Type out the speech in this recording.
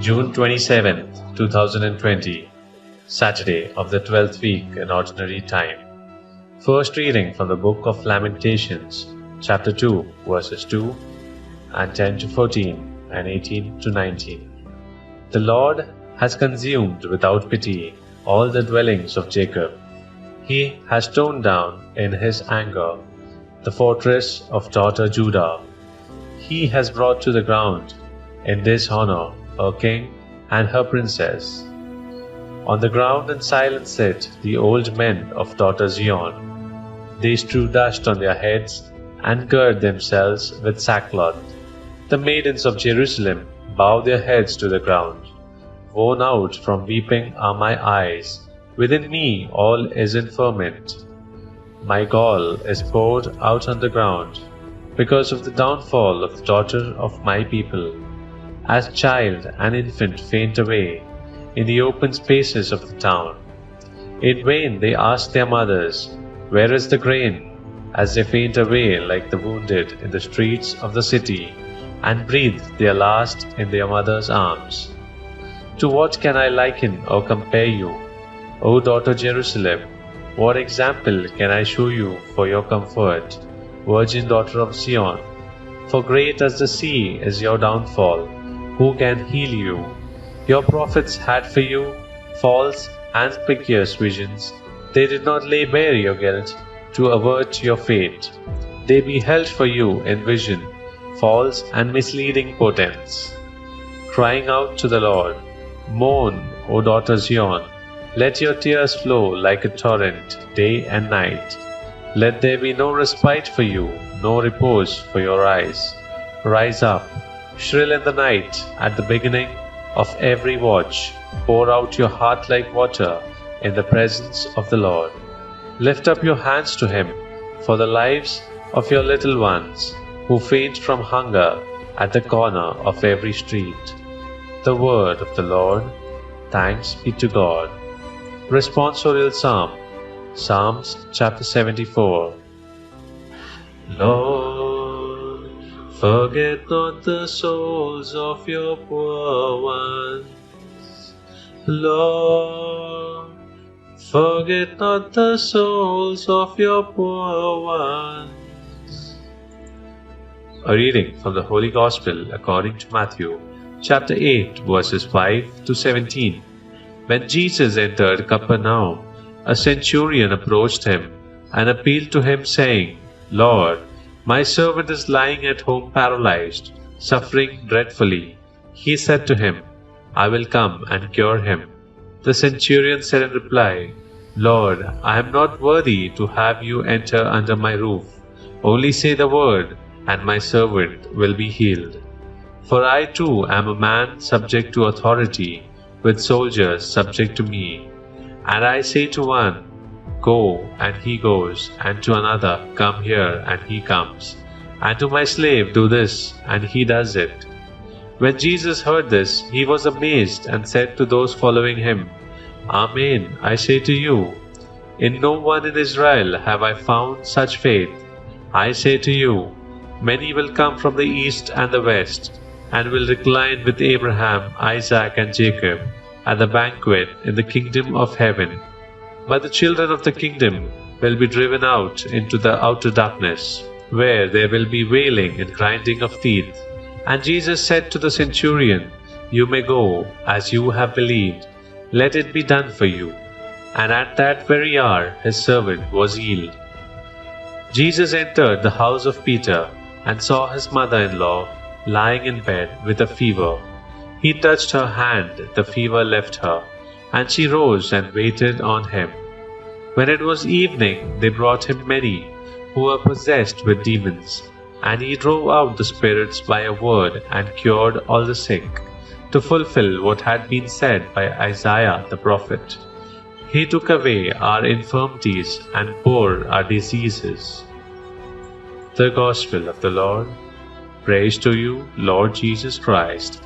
June 27th, 2020, Saturday of the 12th week in Ordinary Time. First reading from the Book of Lamentations, chapter 2, verses 2 and 10 to 14 and 18 to 19. The Lord has consumed without pity all the dwellings of Jacob. He has torn down in his anger the fortress of daughter Judah. He has brought to the ground in dishonor her king and her princess. On the ground in silence sit the old men of daughter Zion. They strew dust on their heads and gird themselves with sackcloth. The maidens of Jerusalem bow their heads to the ground. Worn out from weeping are my eyes. Within me all is in ferment. My gall is poured out on the ground because of the downfall of the daughter of my people. As child and infant faint away in the open spaces of the town. In vain they ask their mothers, "Where is the grain?" as they faint away like the wounded in the streets of the city, and breathe their last in their mother's arms. To what can I liken or compare you, O daughter Jerusalem? What example can I show you for your comfort, virgin daughter of Zion? For great as the sea is your downfall. Who can heal you? Your prophets had for you false and piteous visions. They did not lay bare your guilt to avert your fate. They beheld for you in vision false and misleading portents. Crying out to the Lord, "Mourn, O daughter Zion. Let your tears flow like a torrent day and night. Let there be no respite for you, no repose for your eyes. Rise up, shrill in the night, at the beginning of every watch. Pour out your heart like water in the presence of the Lord. Lift up your hands to Him for the lives of your little ones who faint from hunger at the corner of every street." The word of the Lord. Thanks be to God. Responsorial Psalm. Psalms chapter 74. Lord, forget not the souls of your poor ones. Lord, forget not the souls of your poor ones. A reading from the Holy Gospel according to Matthew, chapter 8, verses 5 to 17. When Jesus entered Capernaum, a centurion approached him and appealed to him, saying, "Lord, my servant is lying at home paralyzed, suffering dreadfully." He said to him, "I will come and cure him." The centurion said in reply, "Lord, I am not worthy to have you enter under my roof. Only say the word, and my servant will be healed. For I too am a man subject to authority, with soldiers subject to me. And I say to one, 'Go,' and he goes, and to another, 'Come here,' and he comes. And to my slave, 'Do this,' and he does it." When Jesus heard this, he was amazed and said to those following him, "Amen, I say to you, in no one in Israel have I found such faith. I say to you, many will come from the east and the west, and will recline with Abraham, Isaac, and Jacob at the banquet in the kingdom of heaven. But the children of the kingdom will be driven out into the outer darkness, where there will be wailing and grinding of teeth." And Jesus said to the centurion, "You may go, as you have believed. Let it be done for you." And at that very hour his servant was healed. Jesus entered the house of Peter and saw his mother-in-law lying in bed with a fever. He touched her hand, the fever left her, and she rose and waited on him. When it was evening, they brought him many who were possessed with demons, and he drove out the spirits by a word and cured all the sick, to fulfill what had been said by Isaiah the prophet. He took away our infirmities and bore our diseases. The Gospel of the Lord. Praise to you, Lord Jesus Christ.